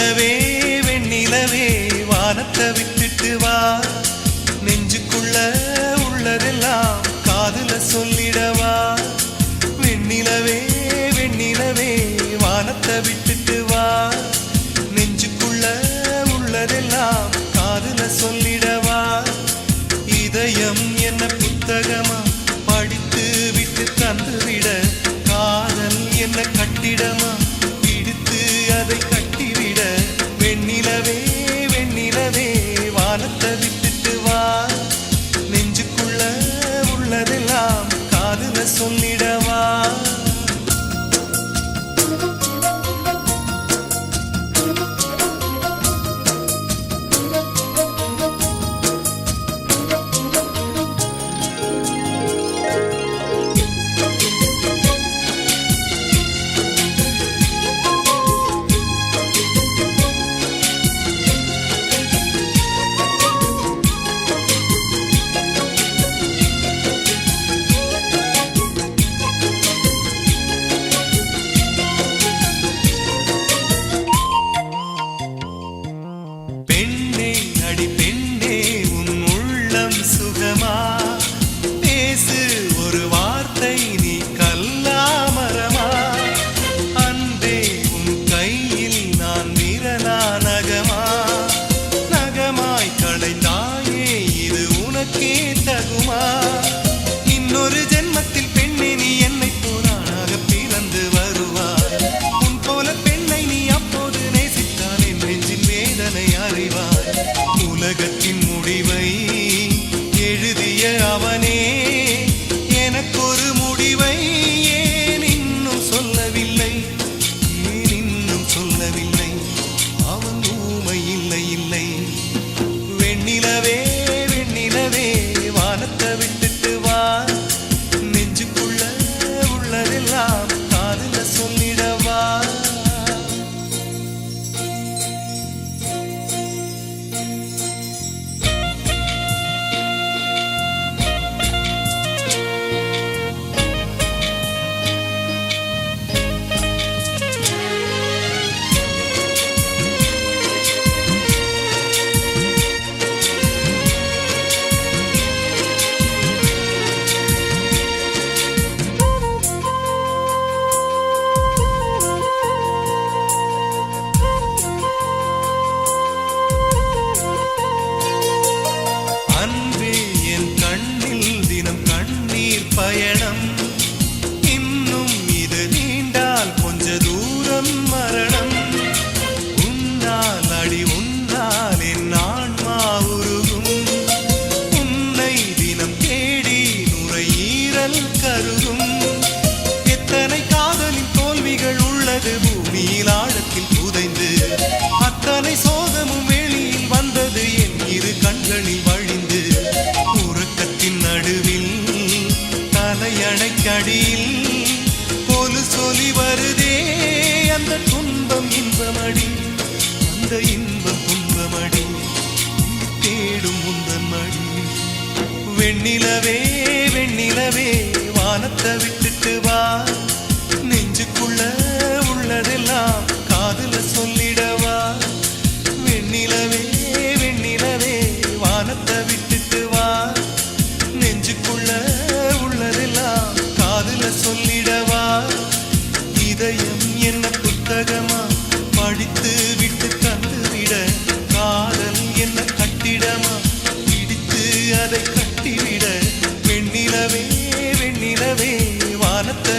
வெண்ணிலவே வெண்ணிலவே வானத்தை விட்டுட்டு வா, நெஞ்சுக்குள்ள உள்ளதெல்லாம் காதுல சொல்லிடவா. வெண்ணிலவே வெண்ணிலவே வானத்தை விட்டுட்டு வா, நெஞ்சுக்குள்ள உள்ளதெல்லாம் காதுல சொல்லிடவா. இதயம் என்ன புத்தகமா படித்து விட்டு தந்துவிட, காதல் என்ன கட்டிடமா பிடித்து அதை கட்டிவிட. வெண்ணிலவே வெண்ணிலவே வானத்தை விட்டுட்டு வா, நெஞ்சுக்குள்ள உள்ளதெல்லாம் காதுல சொல்லிடவா. இன்னொரு ஜென்மத்தில் பெண்ணே நீ என்னை போரானாக பிறந்து வருவார். உன் போல பெண்ணை நீ அப்போது நேசித்தால் என் நெஞ்சின் வேதனை அறிவார். உலகத்தின் முடிவை எழுதிய அவனே எனக்கொரு முடிவை ஏன் இன்னும் சொல்லவில்லை, ஏன் இன்னும் சொல்லவில்லை. அவன் ஊமை இல்லை இல்லை. வெண்ணிலவே வெண்ணிலவே வானத்தை விட்டுட்டு வா, நெஞ்சுக்குள்ள உள்ளதெல்லாம் காதுல சொல்லிடவா. பயணம் இன்னும் இது நீண்டால் கொஞ்ச தூரம் மரணம். உன்னால் அடி உன்னால் என் ஆன்மா உருகும், உன்னை தினம் தேடி நுரையீரல் கருகும். எத்தனை காதலின் தோல்விகள் உள்ளது பூமியில் ஆழத்தில் புதைந்து, அத்தனை சோகமும் வெளியில் வந்தது என் இரு கண்களில் வழிந்து. உறக்கத்தின் நடுவில் தலையணைக்கடியில் போலு சொல்லி வருதே, அந்த துன்பம் இன்பமடி, அந்த இன்பம் துன்பமடி, தேடும் முந்தன் மடி. வெண்ணிலவே வெண்ணிலவே வானத்தை விட்டுட்டு வா, நெஞ்சுக்குள்ள உள்ளதெல்லாம் காதுல சொல்லிடவா. வெண்ணிலவே வெண்ணிலவே வானத்தை விட்டுட்டு வா, நெஞ்சுக்குள்ள உள்ளதெல்லாம் காதுல சொல்லிடவா. இதயம் என்ன புத்தகமா படித்து விட்டு தந்துவிட, காதல் என்ன கட்டிடமா பிடித்து அதை கட்டிவிட. வெண்ணிலவே வெண்ணிலவே வானத்தை